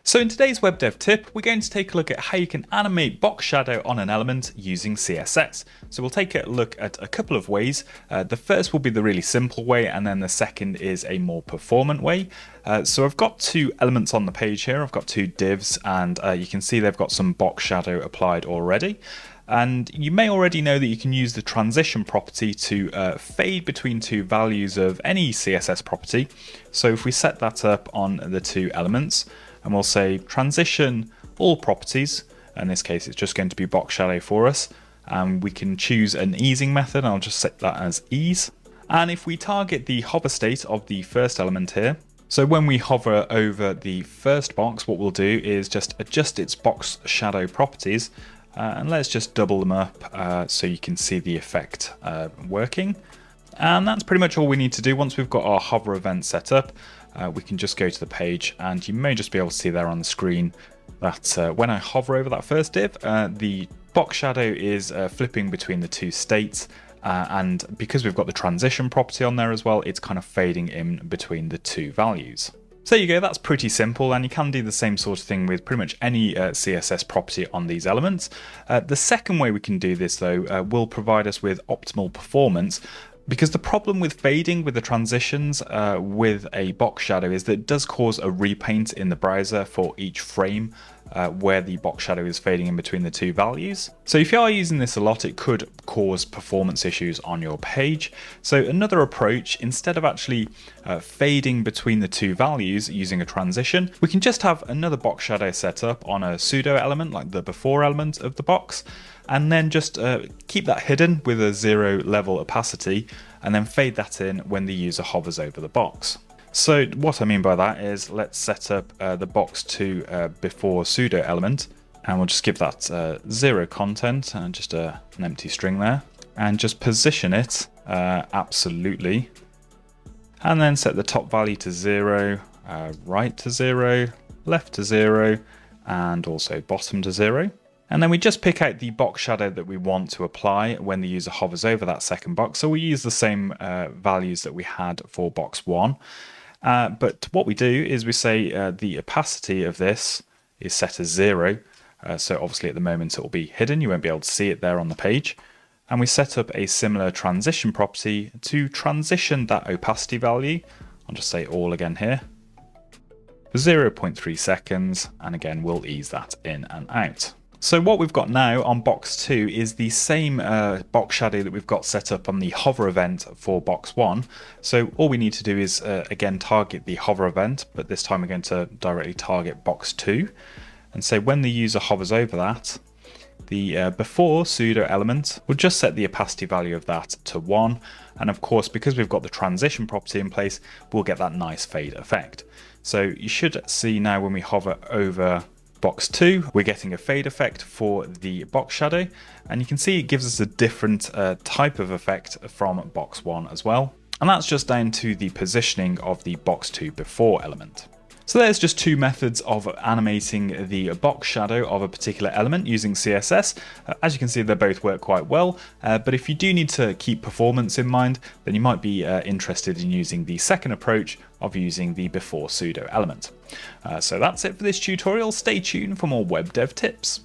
So in today's web dev tip, we're going to take a look at how you can animate box shadow on an element using CSS. So we'll take a look at a couple of ways. The first will be the really simple way, and then the second is a more performant way. So I've got two elements on the page here. I've got two divs, and you can see they've got some box shadow applied already. And you may already know that you can use the transition property to fade between two values of any CSS property. So if we set that up on the two elements, and we'll say transition all properties, in this case it's just going to be box shadow for us, and we can choose an easing method. I'll just set that as ease. And if we target the hover state of the first element here, so when we hover over the first box, what we'll do is just adjust its box shadow properties, and let's just double them up so you can see the effect working. And that's pretty much all we need to do. Once we've got our hover event set up, we can just go to the page, and you may just be able to see there on the screen that when I hover over that first div, the box shadow is flipping between the two states, and because we've got the transition property on there as well, it's kind of fading in between the two values. So there you go, that's pretty simple, and you can do the same sort of thing with pretty much any CSS property on these elements. The second way we can do this though will provide us with optimal performance, because the problem with fading with the transitions with a box shadow is that it does cause a repaint in the browser for each frame where the box shadow is fading in between the two values. So if you are using this a lot, it could cause performance issues on your page. So another approach, instead of actually fading between the two values using a transition, we can just have another box shadow set up on a pseudo element like the before element of the box, and then just keep that hidden with a 0 level opacity, and then fade that in when the user hovers over the box. So what I mean by that is, let's set up the box to before pseudo element, and we'll just give that 0 content and just an empty string there, and just position it absolutely, and then set the top value to 0, right to 0, left to 0, and also bottom to 0. And then we just pick out the box shadow that we want to apply when the user hovers over that second box. So we use the same values that we had for box 1. But what we do is we say the opacity of this is set as 0. So obviously at the moment it will be hidden. You won't be able to see it there on the page. And we set up a similar transition property to transition that opacity value. I'll just say all again here. For 0.3 seconds. And again, we'll ease that in and out. So what we've got now on box 2 is the same box shadow that we've got set up on the hover event for box 1. So all we need to do is again target the hover event, but this time we're going to directly target box 2. And so when the user hovers over that, the before pseudo element will just set the opacity value of that to 1. And of course, because we've got the transition property in place, we'll get that nice fade effect. So you should see now when we hover over box 2, we're getting a fade effect for the box shadow, and you can see it gives us a different type of effect from box 1 as well, and that's just down to the positioning of the box 2 before element. So there's just two methods of animating the box shadow of a particular element using CSS. As you can see, they both work quite well, but if you do need to keep performance in mind, then you might be interested in using the second approach of using the before pseudo element. So that's it for this tutorial. Stay tuned for more web dev tips.